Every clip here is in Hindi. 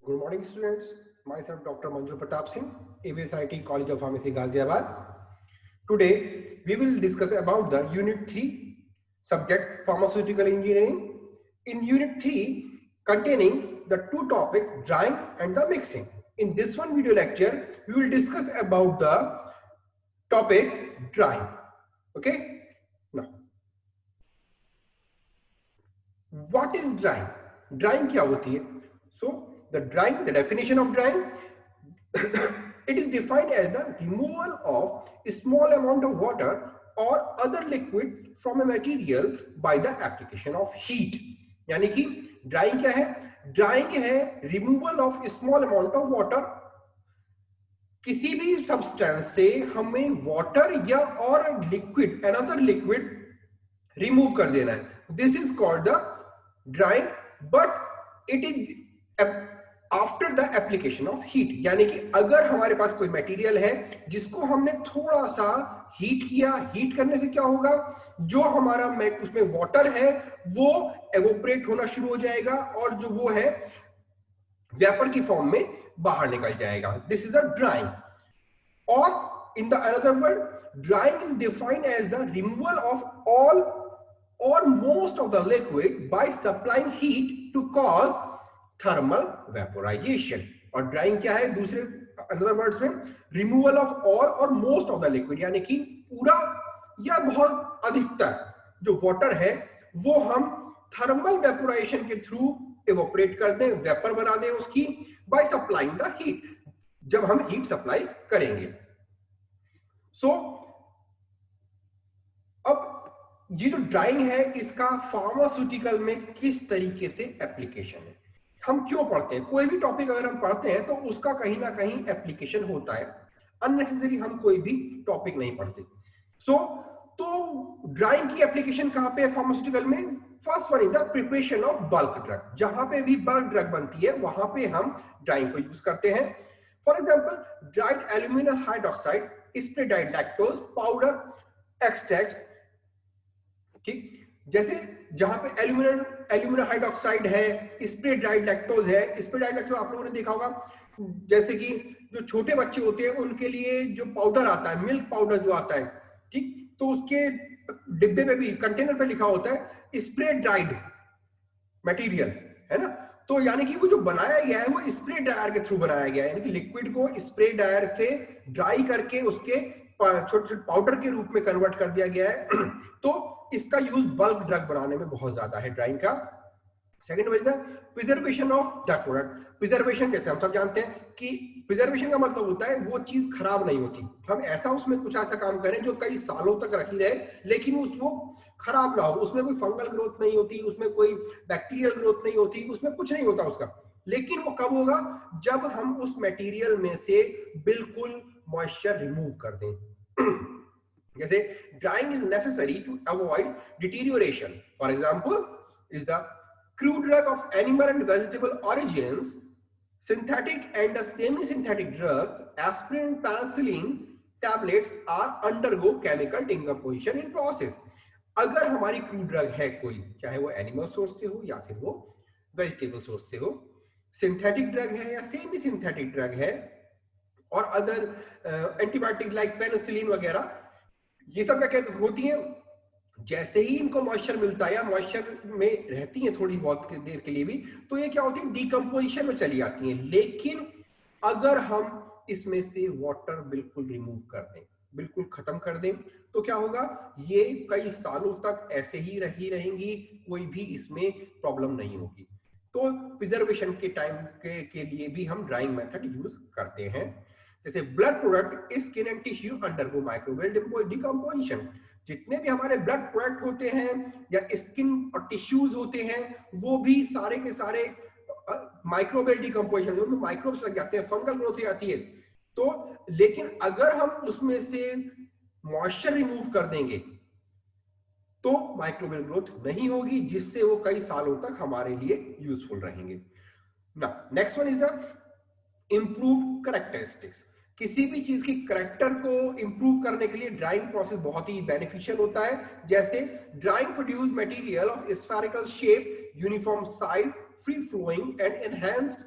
Good morning, students. Myself, Dr. Manju Pratap Singh, ABSIT College of Pharmacy, Ghaziabad. Today, we will discuss about the Unit 3 subject Pharmaceutical Engineering. In Unit 3, containing the two topics, drying and the mixing. In this one video lecture, we will discuss about the topic drying. Okay? Now, what is drying? Drying क्या होती है? So, the drying, the definition of drying, it is defined as the removal of a small amount of water or other liquid from a material by the application of heat. यानी कि drying क्या है? Drying है removal of a small amount of water. किसी भी substance से हमें water या और liquid, another liquid remove कर देना है. This is called the drying, but it is after the application of heat. यानी कि अगर हमारे पास कोई मटेरियल है जिसको हमने थोड़ा सा हीट किया, हीट करने से क्या होगा, जो हमारा उसमें वाटर है वो एवोपरेट होना शुरू हो जाएगा और जो वो है वेपर की फॉर्म में बाहर निकल जाएगा. This is the drying. और in the another word, drying is defined as the removal of all or most of the liquid by supplying heat to cause thermal vaporization. और ड्राइंग क्या है? दूसरे अनदर वर्ड्स में, removal of all or most of the liquid, यानी कि पूरा या बहुत अधिकतर जो वाटर है वो हम थर्मल वेपोराइजेशन के थ्रू इवोपरेट कर दें, वेपर बना दें उसकी, बाय सप्लाइंग द हीट, जब हम हीट सप्लाई करेंगे. सो अब ये जो ड्राइंग है इसका फार्मास्यूटिकल में किस तरीके से एप्लीकेशन है. हम क्यों पढ़ते हैं? कोई भी टॉपिक अगर हम पढ़ते हैं तो उसका कहीं ना कहीं एप्लीकेशन होता है. अननेसेसरी हम कोई भी टॉपिक नहीं पढ़ते. तो ड्राइंग की एप्लीकेशन कहां पे है फार्मास्यूटिकल में? First one is the preparation of bulk drug. जहां पे भी बल्क ड्रग बनती है वहां पे हम ड्राइंग को यूज करते हैं. For example, dried aluminium hydroxide, spray dried lactose powder, extract. ठीक, जैसे जहां पे एल्यूमिनियम हाइड्रोक्साइड है, स्प्रे ड्राइड लैक्टोज है. स्प्रे ड्राइड लैक्टोज आप लोगों ने देखा होगा, जैसे कि जो छोटे बच्चे होते हैं उनके लिए जो पाउडर आता है, मिल्क पाउडर जो आता है, ठीक, तो उसके डिब्बे पे भी, कंटेनर पे लिखा होता है स्प्रे ड्राइड मटेरियल, है ना. तो यानी कि वो जो बनाया गया है वो स्प्रे ड्रायर के थ्रू बनाया गया है, यानी कि लिक्विड को स्प्रे ड्रायर से ड्राई करके उसके छोटे छोटे पाउडर के रूप में कन्वर्ट कर दिया गया है. तो इसका यूज बल्क ड्रग बनाने में बहुत ज्यादा है ड्राइंग का. Second one, preservation of drug product. Preservation जैसे हम सब जानते हैं कि प्रिजर्वेशन का मतलब होता है वो चीज खराब नहीं होती. हम ऐसा उसमें कुछ ऐसा काम करें जो कई सालों तक रखी रहे लेकिन वो खराब ना हो. उसमें कोई फंगल ग्रोथ नहीं होती, उसमें कोई बैक्टीरियल ग्रोथ नहीं होती, उसमें कुछ नहीं होता उसका. लेकिन वो कब होगा? जब हम उस मटेरियल में से बिल्कुल मॉइस्चर रिमूव कर दें. जैसे drying is necessary to avoid deterioration. For example, is the crude drug of animal and vegetable origins, synthetic and the semi-synthetic drug, aspirin and penicillin tablets are undergo chemical decomposition in process. अगर हमारी क्रूड ड्रग है कोई, चाहे वो एनिमल सोर्स से हो या फिर वो वेजिटेबल सोर्स से हो, सिंथेटिक ड्रग है या सेमी सिंथेटिक ड्रग है, और अदर एंटीबायोटिक लाइक पेनिसिलिन वगैरह, ये सब क्या कहते होती हैं, जैसे ही इनको मॉइस्चर मिलता है या मॉइस्चर में रहती हैं थोड़ी बहुत देर के लिए भी, तो ये क्या होती है, डिकम्पोजिशन में चली जाती हैं. लेकिन अगर हम इसमें से वाटर बिल्कुल रिमूव कर दें, बिल्कुल खत्म कर दें, तो क्या होगा, ये कई सालों तक ऐसे ही रहेंगी, कोई भी इसमें प्रॉब्लम नहीं होगी. तो प्रिजर्वेशन के टाइम के लिए भी हम ड्राइंग मेथड यूज करते हैं. जैसे blood product, skin and tissue undergo microbial decomposition. जितने भी हमारे ब्लड प्रोडक्ट होते हैं या स्किन और टिश्यूज होते हैं वो भी सारे के सारे माइक्रोबियल डिकम्पोजिशन, उनमें माइक्रोब्स लग जाते हैं, फंगल ग्रोथ हो जाती है. तो लेकिन अगर हम उसमें से मॉइस्चर रिमूव कर देंगे तो माइक्रोबियल ग्रोथ नहीं होगी, जिससे वो कई सालों तक हमारे लिए यूजफुल रहेंगे. Next one is the improve characteristics. किसी भी चीज की करेक्टर को इंप्रूव करने के लिए ड्राइंग प्रोसेस बहुत ही बेनिफिशियल होता है. जैसे drying produce material of spherical shape, uniform size, free flowing and enhanced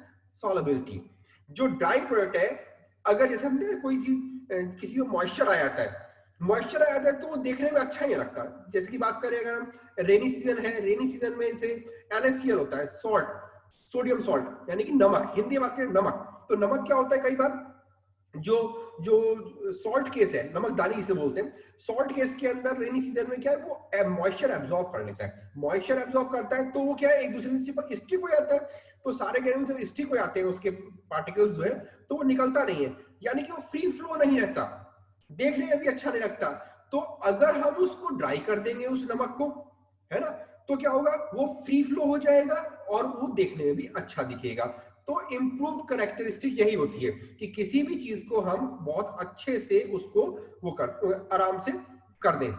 solubility. जो ड्राइंग प्रोडक्ट है, अगर जैसे हमने कोई चीज किसी में मॉइस्चर आ जाता है, मॉइस्चर आ जाता है तो वो देखने में अच्छा नहीं लगता। जैसे कि बात करें अगर हम, रेनी सीजन है, रेनी सीजन में जैसे NaCl होता है, सॉल्ट, सोडियम सॉल्ट यानी कि नमक, हिंदी में बात करें नमक, तो नमक क्या होता है, कई बार जो जो सॉल्ट केस है, नमक दानी जिसे बोलते हैं, सॉल्ट केस के अंदर रेनी सीजन में क्या है, वो मॉइस्चर एब्जॉर्ब कर लेता है। मॉइस्चर एब्जॉर्ब करता है तो वो क्या है, एक दूसरे से चिपक स्टिक हो जाता है, तो सारे ग्रेन्यूल जब स्टिक हो जाते हैं उसके पार्टिकल्स जो है, तो वो निकलता नहीं है, यानी कि वो फ्री फ्लो नहीं रहता, देखने में भी अच्छा नहीं लगता। तो अगर हम उसको ड्राई कर देंगे उस नमक को, है ना, तो क्या होगा, वो फ्री फ्लो हो जाएगा और वो देखने में भी अच्छा दिखेगा। तो इम्प्रूव कैरेक्टरिस्टिक यही होती है कि किसी भी चीज को हम बहुत अच्छे से उसको वो कर आराम से कर दें।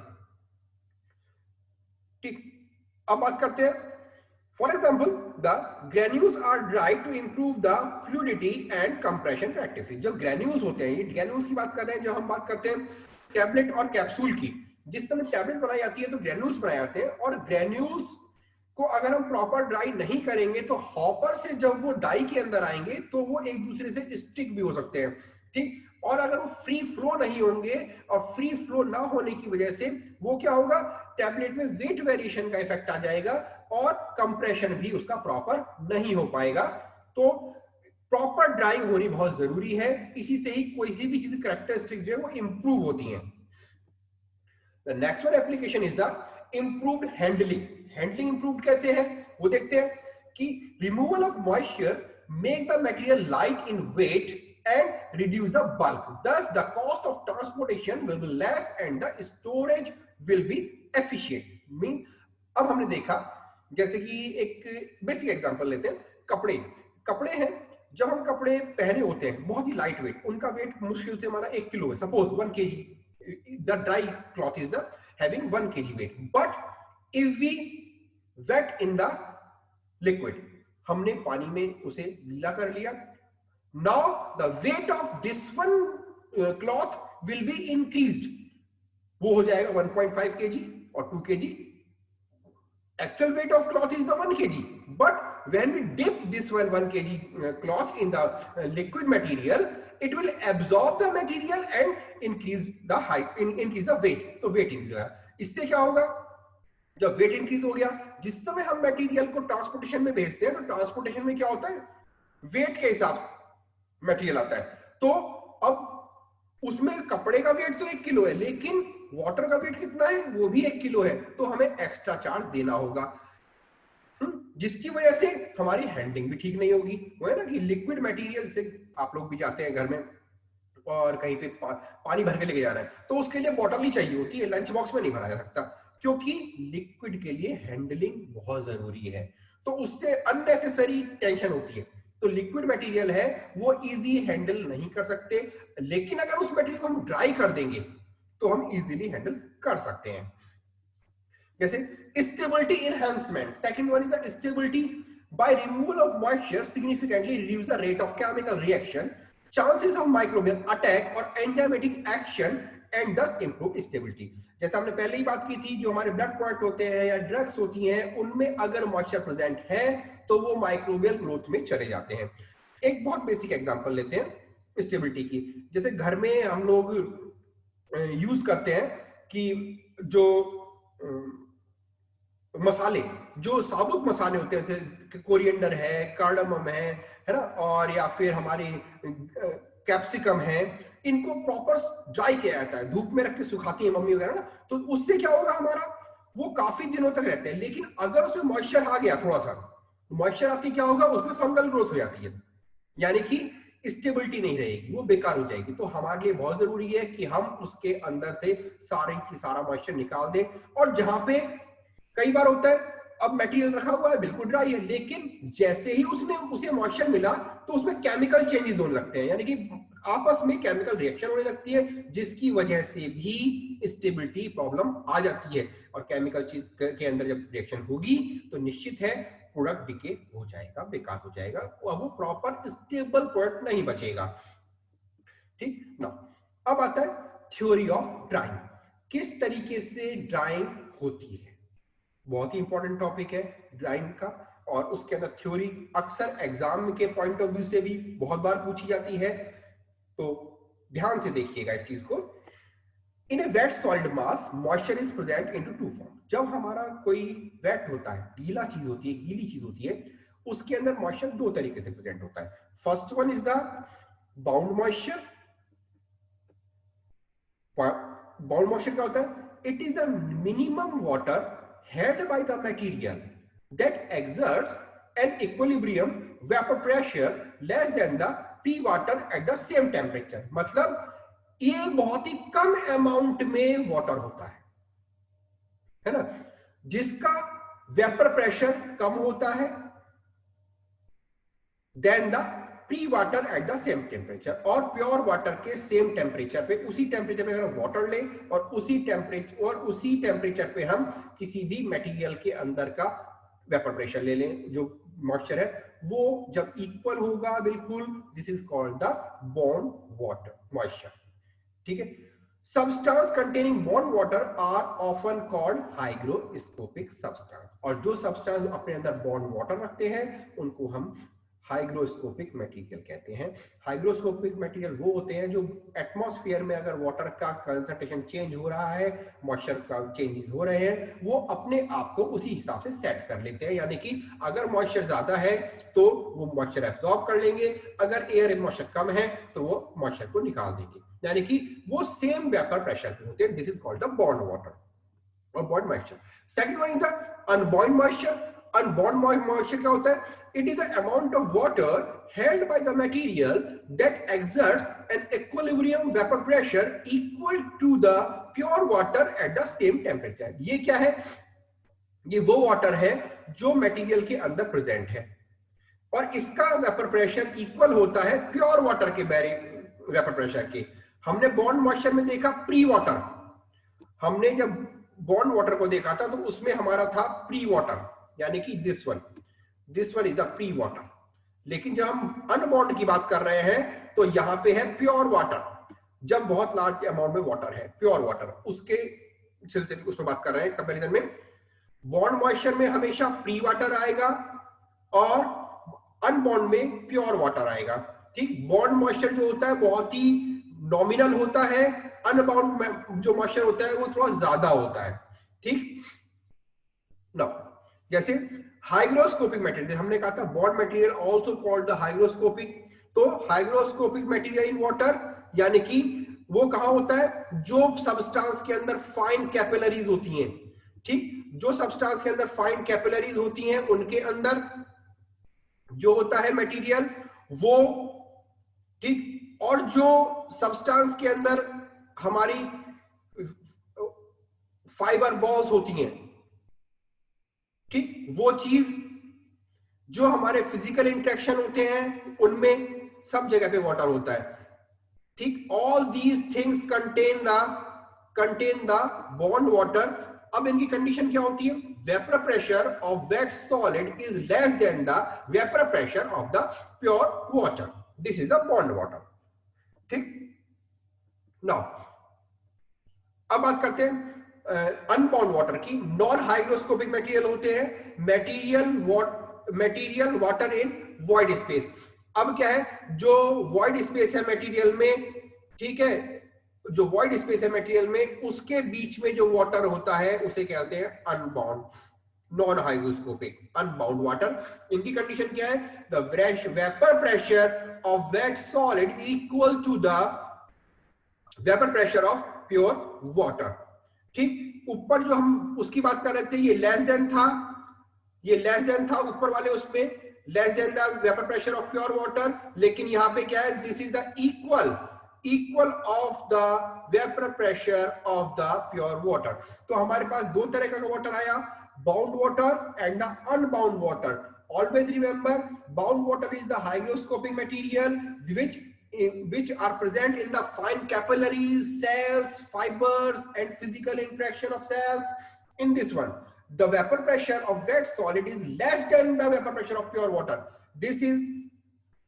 ठीक, अब बात करते हैं, for example the granules are dry to improve the fluidity and compression characteristic. जब ग्रेन्यूल्स होते हैं, ये ग्रेन्यूल्स की बात कर रहे हैं, जब हम बात करते हैं टैबलेट और कैप्सूल की, जिस समय टैबलेट बनाई जाती है तो ग्रेन्यूल्स बनाए जाते हैं, और ग्रेन्यूल्स को अगर हम प्रॉपर ड्राई नहीं करेंगे तो हॉपर से जब वो डाई के अंदर आएंगे तो वो एक दूसरे से स्टिक भी हो सकते हैं। ठीक, और अगर वो फ्री फ्लो नहीं होंगे, और फ्री फ्लो ना होने की वजह से वो क्या होगा, टैबलेट में वेट वेरिएशन का इफेक्ट आ जाएगा और कंप्रेशन भी उसका प्रॉपर नहीं हो पाएगा। तो प्रॉपर ड्राइंग होनी बहुत जरूरी है, इसी से ही कोई भी चीज कैरेक्टरिस्टिक जो है वो इंप्रूव होती है। The next one application is the improved handling. Handling improve कैसे है वो देखते हैं कि removal of moisture make the material light in weight and reduce the bulk, thus the cost of transportation will be less and the storage will be efficient. Mean अब हमने देखा, जैसे कि एक बेसिक एग्जांपल लेते हैं, कपड़े, कपड़े हैं, जब हम कपड़े पहने होते हैं बहुत ही लाइट वेट, उनका वेट मुश्किल से हमारा 1 किलो है, suppose 1 kg, the dry cloth is the having 1 kg weight, but if we wet in the liquid, हमने पानी में उसे गीला कर लिया, now the weight of this one cloth will be increased, वो हो जाएगा 1.5 kg और 2 kg, actual weight of cloth is the 1 kg, but when we dip this 1 kg cloth in the liquid material, it will absorb the material and increase the height, increase the weight, तो weight increase होगा। इससे क्या होगा, जब वेट इंक्रीज हो गया, जिस समय हम मटेरियल को ट्रांसपोर्टेशन में भेजते हैं तो ट्रांसपोर्टेशन में क्या होता है, वेट के हिसाब मटेरियल आता है, तो अब उसमें कपड़े का वेट तो 1 किलो है, लेकिन वाटर का वेट कितना है, वो भी 1 किलो है, तो हमें एक्स्ट्रा चार्ज देना होगा, जिसकी वजह से हमारी हैंडलिंग भी ठीक नहीं होगी। वो है ना कि लिक्विड मटेरियल से आप लोग भी जाते हैं घर में और कहीं पे पानी भर के लेके जाना है, तो उसके लिए बॉटल ही चाहिए होती है, लंच बॉक्स में नहीं भरा जा सकता, क्योंकि लिक्विड के लिए हैंडलिंग बहुत जरूरी है, तो उससे अननेसेसरी टेंशन होती है। तो लिक्विड मटेरियल है वो इजी हैंडल नहीं कर सकते, लेकिन अगर उस मटेरियल को हम ड्राई कर देंगे तो हम इजीली हैंडल कर सकते हैं। जैसे stability enhancement, second one is the stability, by removal of moisture significantly reduce the rate of chemical reaction, chances of microbial attack और enzymatic action and thus improve stability. जैसे हमने पहले ही बात की थी, जो हमारे ब्लड प्रोडक्ट होते हैं या ड्रग्स होती हैं, उनमें अगर मॉइस्चर प्रेजेंट है तो वो माइक्रोबियल ग्रोथ में चले जाते हैं। एक बहुत बेसिक एग्जांपल लेते हैं स्टेबिलिटी की, जैसे घर में हम लोग यूज करते हैं कि जो मसाले, जो साबुत मसाले होते हैं, जैसे कोरिएंडर है, कार्डमम है ना, और या फिर हमारी कैप्सिकम है, इनको प्रॉपर ड्राई किया जाता है, धूप में रख के सुखाती है मम्मी वगैरह ना, तो उससे क्या होगा, हमारा वो काफी दिनों तक रहते हैं। लेकिन अगर उसमें मॉइस्चर आ गया, थोड़ा सा मॉइस्चर आती क्या होगा, उसमें फंगल ग्रोथ हो जाती है, यानी कि स्टेबिलिटी नहीं रहेगी, वो बेकार हो जाएगी। तो हमारे लिए बहुत जरूरी है कि हम उसके अंदर से सारे की सारा मॉइस्चर निकाल दें। और जहां पे कई बार होता है, अब मटेरियल रखा हुआ है बिल्कुल ड्राई है, लेकिन जैसे ही उसे मॉइस्चर मिला तो उसमें केमिकल चेंजेस होने लगते हैं, यानी कि आपस में केमिकल रिएक्शन होने लगती है, जिसकी वजह से भी स्टेबिलिटी प्रॉब्लम आ जाती है। और केमिकल चीज के अंदर जब रिएक्शन होगी तो निश्चित है प्रोडक्ट डिके हो जाएगा, बेकार हो जाएगा, और वो प्रॉपर स्टेबल प्रोडक्ट नहीं बचेगा। ठीक ना, अब आता है थ्योरी ऑफ ड्राइंग, किस तरीके से ड्राइंग होती है, बहुत ही इंपॉर्टेंट टॉपिक है ड्राइंग का। और उसके अंदर थ्योरी अक्सर एग्जाम के पॉइंट ऑफ व्यू से भी बहुत बार पूछी जाती है, तो ध्यान से देखिएगा इस चीज को। In a wet solid mass moisture is present into two form. जब हमारा कोई वेट होता है, गीला चीज होती है, गीली चीज होती है, उसके अंदर मॉइस्चर दो तरीके से प्रेजेंट होता है। First one is the bound moisture. Bound moisture क्या होता है? It is the minimum water held by the material that exerts an equilibrium vapor pressure less than the pre-water at the same temperature। मतलब ये बहुत ही कम अमाउंट में वाटर होता है ना, जिसका वेपर प्रेशर कम होता है then the free water at the same temperature. और प्योर वाटर के सेम टेम्परेचर पे, उसी टेम्परेचर पे अगर हम वाटर लें और उसी टेम्परेचर पे हम किसी भी मटेरियल के अंदर का वेपर प्रेशर ले लें, जो मॉइस्चर है वो जब इक्वल होगा बिल्कुल, this is called the bond water moisture. ठीक है। Substance containing bond water are often called hygroscopic substance। और जो सब्सटेंस अपने अंदर बॉन्ड वाटर रखते हैं उनको हम हाइग्रोस्कोपिक मटेरियल कहते हैं। हाइग्रोस्कोपिक मटेरियल वो होते हैं जो एटमॉस्फेयर में अगर वाटर का कंसंट्रेशन चेंज हो रहा है, मॉइस्चर का चेंजेस हो रहे हैं, वो अपने आप को उसी हिसाब से सेट कर लेते हैं। यानी कि अगर मॉइस्चर ज्यादा है तो वो मॉइस्चर एब्जॉर्ब कर लेंगे, अगर एयर मॉइस्चर कम है तो वो मॉइस्चर को निकाल देंगे, यानी कि वो सेम वेपर प्रेशर पे होते हैं। This is called the bond water or bound moisture. Second one is the unbound moisture. Unbound moisture क्या होता है? It is the amount of water held by the material that exerts an equilibrium vapor pressure equal to the pure water at the same temperature। ये क्या है? ये वो वाटर है जो मटेरियल के अंदर प्रेजेंट है और इसका वेपर प्रेशर इक्वल होता है प्योर वाटर के वेपर प्रेशर के। हमने बॉन्ड मॉइस्चर में देखा प्री वाटर, हमने जब बॉन्ड वाटर को देखा था तो उसमें हमारा था प्री वाटर, यानी कि this one is the free water. लेकिन जब हम अनबॉन्ड की बात कर रहे हैं तो यहां पे है प्योर वाटर, जब बहुत लार्ज अमाउंट में वाटर है, प्योर वाटर, उसके सिलसिले उसमें बात कर रहे हैं कंपैरिजन में। बॉन्ड मॉइस्चर में हमेशा प्री वाटर आएगा और अनबॉन्ड में प्योर वाटर आएगा। ठीक, बॉन्ड मॉइस्चर जो होता है बहुत ही नॉमिनल होता है, अनबाउंड में जो मॉइस्चर होता है वो थोड़ा ज्यादा होता है। ठीक ना, जैसे हाइग्रोस्कोपिक मटेरियल हमने कहा था, bond material also called the hygroscopic. तो हाइग्रोस्कोपिक मटेरियल इन वाटर यानी कि वो कहां होता है? जो सब्सटेंस के अंदर फाइन कैपिलरीज होती हैं। ठीक, जो सब्सटेंस के अंदर फाइन कैपिलरीज होती हैं उनके अंदर जो होता है मटेरियल वो, ठीक, और जो सब्सटेंस के अंदर हमारी फाइबर बॉल्स होती हैं, ठीक, वो चीज जो हमारे फिजिकल इंटरेक्शन होते हैं उनमें सब जगह पे वाटर होता है। ठीक, all these things contain the bond water. अब इनकी कंडीशन क्या होती है? Vapour pressure of wet solid is less than the vapour pressure of the pure water. This is the bond water. ठीक, नाउ अब बात करते हैं अनबाउंड वाटर की। नॉन हाइग्रोस्कोपिक मटेरियल होते हैं material water in void space. अब क्या है? जो वॉइड स्पेस है मटेरियल में, ठीक है, जो वॉइड स्पेस है मटेरियल में उसके बीच में जो वाटर होता है उसे कहते हैं unbound, non hygroscopic, unbound water. इनकी कंडीशन क्या है? The vapour pressure of wet solid equal to the vapour pressure of pure water. ठीक, ऊपर जो हम उसकी बात कर रहे थे ये लेस देन था, ये लेस देन था ऊपर वाले उसमें, less than the vapour pressure of pure water. लेकिन यहां पे क्या है? This is the equal of the vapour pressure of the pure water. तो हमारे पास दो तरह का वाटर आया, bound water and the unbound water. Always remember, bound water is the hygroscopic material which are present in the fine capillaries, cells, fibers and physical interaction of cells. In this one, the vapor pressure of wet solid is less than the vapor pressure of pure water. This is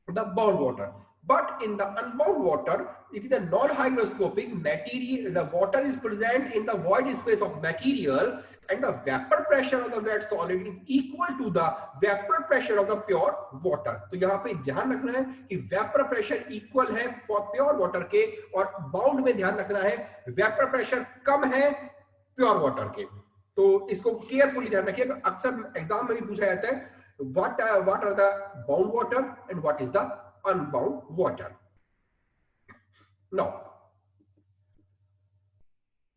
the bound water. But in the unbound water, it is a non-hygroscopic material. The water is present in the void space of material and the vapor pressure of the wet solid is equal to the vapor pressure of the pure water. तो यहाँ पे ध्यान रखना है कि vapor pressure equal है pure water के, और bound में ध्यान रखना है vapor pressure कम है pure water के. तो इसको केयरफुली ध्यान रखिएगा, अक्सर एग्जाम में भी पूछा जाता है what are the bound water and what is the unbound water. Now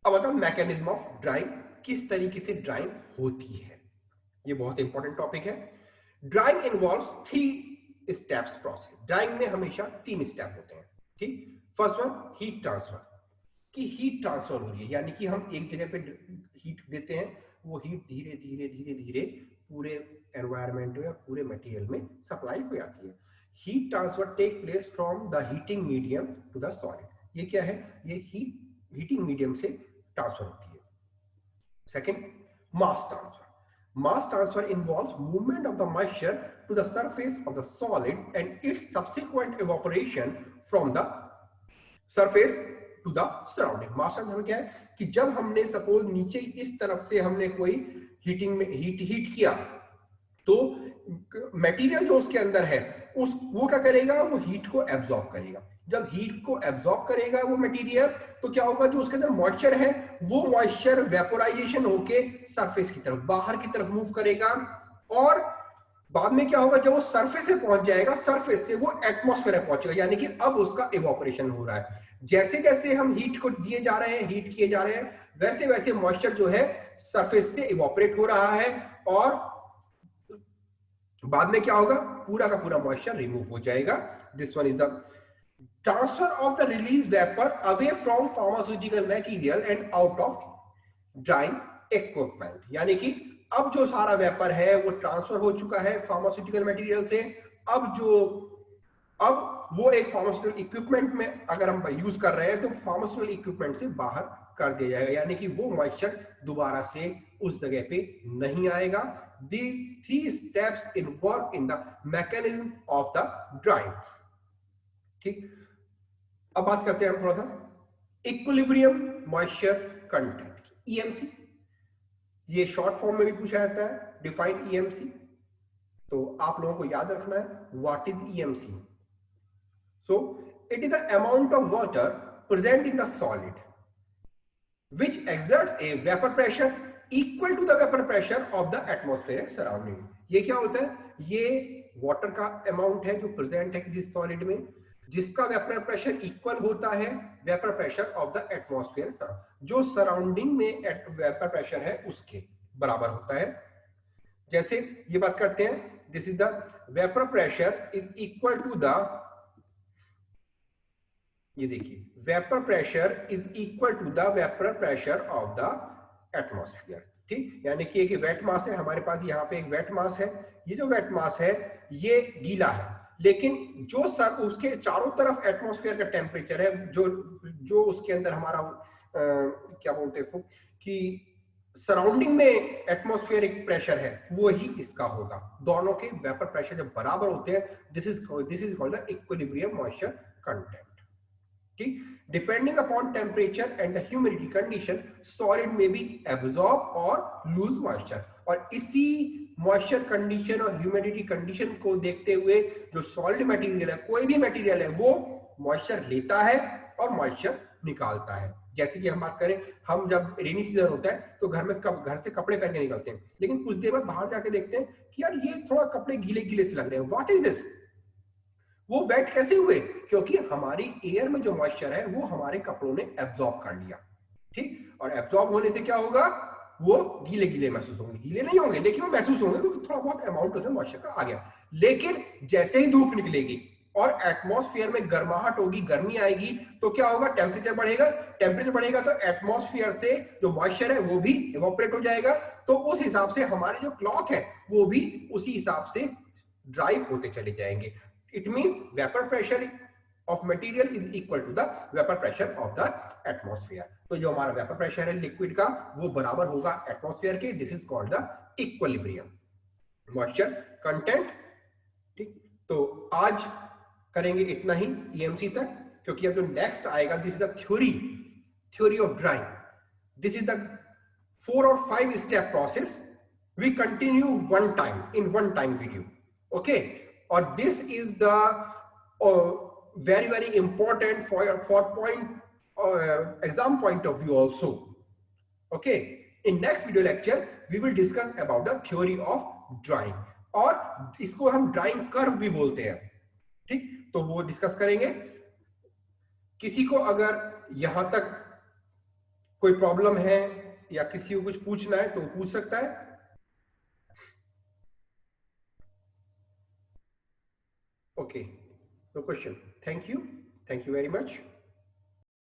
अब आता है मैकेनिज्म ऑफ ड्राइंग, किस तरीके से ड्राइंग होती है. ये बहुत इंपॉर्टेंट टॉपिक है. Drawing involves 3 steps process. Drawing में हमेशा 3 स्टेप होते हैं. ठीक, फर्स्ट वन हीट ट्रांसफर, कि हीट ट्रांसफर हो रही है, यानी कि हम एक जगह पे हीट देते हैं, वो हीट धीरे धीरे धीरे धीरे पूरे एनवायरनमेंट में और पूरे मटेरियल में सप्लाई हो जाती है. Heat transfer take place from the heating medium to the solid. ये क्या है, ये हीटिंग मीडियम से ट्रांसफर होती है. Second, mass transfer. Mass transfer involves movement of the moisture to the surface of the solid and its subsequent evaporation from the surface to the surrounding. Mass transfer क्या है कि जब हमने सपोज नीचे इस तरफ से हमने कोई हीटिंग में हीट किया, तो मटेरियल जो उसके अंदर है वो क्या करेगा, वो हीट को एब्जॉर्ब करेगा. जब हीट को एब्जॉर्ब करेगा वो मटेरियल, तो क्या होगा, जो उसके अंदर मॉइस्चर है वो मॉइस्चर वेपोराइजेशन होके सरफेस की तरफ, बाहर की तरफ मूव करेगा, और बाद में क्या होगा, जब वो सरफेस से पहुंच जाएगा, सरफेस से वो एटमॉस्फेयर में पहुंचेगा, यानी कि अब उसका इवेपोरेशन हो रहा है. जैसे जैसे हम हीट को दिए जा रहे हैं, हीट किए जा रहे हैं, वैसे वैसे मॉइस्चर जो है सरफेस से इवेपोरेट हो रहा है, और बाद में क्या होगा, पूरा का पूरा मॉइस्चर रिमूव हो जाएगा. This one is the transfer of the release vapour away from pharmaceutical material and out of drawing equipment. यानी कि अब जो सारा वेपर है वो ट्रांसफर हो चुका है फार्मास्यूटिकल मटेरियल से. अब वो एक फार्मास्यूटिकल इक्विपमेंट में अगर हम यूज कर रहे हैं, तो फार्मास्यूटिकल इक्विपमेंट से बाहर कर दिया जाएगा, यानी कि वो मॉइस्चर दोबारा से उस जगह पे नहीं आएगा. The 3 steps involved in the mechanism of the drying. ठीक, अब बात करते हैं हम थोड़ा सा इक्विलिब्रियम मॉइस्चर कंटेंट, EMC. ये शॉर्ट फॉर्म में भी पूछा जाता है, डिफाइन EMC. तो आप लोगों को याद रखना है what is EMC. So it is the amount of water present in the solid which exerts a vapor pressure equal to the vapor pressure of the atmospheric surrounding. ये क्या होता है, ये वाटर का अमाउंट है जो प्रेजेंट है किसी सॉलिड में, जिसका वेपर प्रेशर इक्वल होता है vapour pressure of the atmosphere, जो सराउंडिंग में वेपर प्रेशर है उसके बराबर होता है. जैसे ये बात करते हैं, this is the vapour pressure is equal to the, ये देखिए, vapour pressure is equal to the vapour pressure of the atmosphere. ठीक, यानी कि एक वेट मास है हमारे पास, यहाँ पे एक वेट मास है, ये जो वेट मास है ये गीला है, लेकिन जो उसके चारों तरफ एटमॉस्फेयर का टेम्परेचर है, जो उसके अंदर हमारा क्या बोलते हैं कि सराउंडिंग में एटमॉस्फेरिक प्रेशर है, वो ही इसका होगा. दोनों के वेपर प्रेशर जब बराबर होते हैं, this is called the equilibrium moisture content. ठीक, depending upon temperature and the humidity condition, solid may be absorb or lose moisture. और इसी मॉइस्चर कंडीशन और ह्यूमिडिटी कंडीशन को देखते हुए जो सॉलिड मटेरियल है, कोई भी मटेरियल है, वो मॉइस्चर लेता है और मॉइस्चर निकालता है. जैसे कि हम बात करें, हम जब रेनी सीजन होता है तो घर से कपड़े पहन के निकलते हैं, लेकिन कुछ देर बाद बाहर जाके देखते हैं कि यार ये थोड़ा कपड़े गीले गीले से लग रहे हैं, व्हाट इज दिस, वो वेट कैसे हुए, क्योंकि हमारी एयर में जो मॉइस्चर है वो हमारे कपड़ों ने एब्जॉर्ब कर लिया. ठीक, और एब्जॉर्ब होने से क्या होगा, वो गीले गीले महसूस होंगे, गीले नहीं होंगे लेकिन वो महसूस होंगे क्योंकि थोड़ा बहुत अमाउंट होता है मॉइस्चर का आ गया. लेकिन जैसे ही धूप निकलेगी और एटमॉस्फेयर में गर्माहट होगी, गर्मी आएगी, तो क्या होगा, टेम्परेचर बढ़ेगा. टेम्परेचर बढ़ेगा तो एटमॉस्फेयर से जो मॉइस्चर है वो भी इवेपोरेट हो जाएगा. तो उस हिसाब से हमारे जो क्लॉथ है वो भी उसी हिसाब से ड्राई होते चले जाएंगे. It means vapor pressure of material is equal to the vapor pressure of the atmosphere. तो जो हमारा वेपर प्रेशर है लिक्विड का वो बराबर होगा एटमॉस्फेयर के. This is called the equilibrium moisture content. ठीक, तो आज करेंगे इतना ही EMC तक, क्योंकि अब जो नेक्स्ट आएगा, this is the theory of drawing. This is the 4 or 5 step process we continue one time in one time video. Okay, or this is the very important for point exam point of view also. Okay, in next video lecture we will discuss about the theory of drawing, और इसको हम ड्राइंग कर्व भी बोलते हैं. ठीक, तो वो डिस्कस करेंगे. किसी को अगर यहां तक कोई प्रॉब्लम है या किसी को कुछ पूछना है तो पूछ सकता है. Okay, no question. Thank you very much.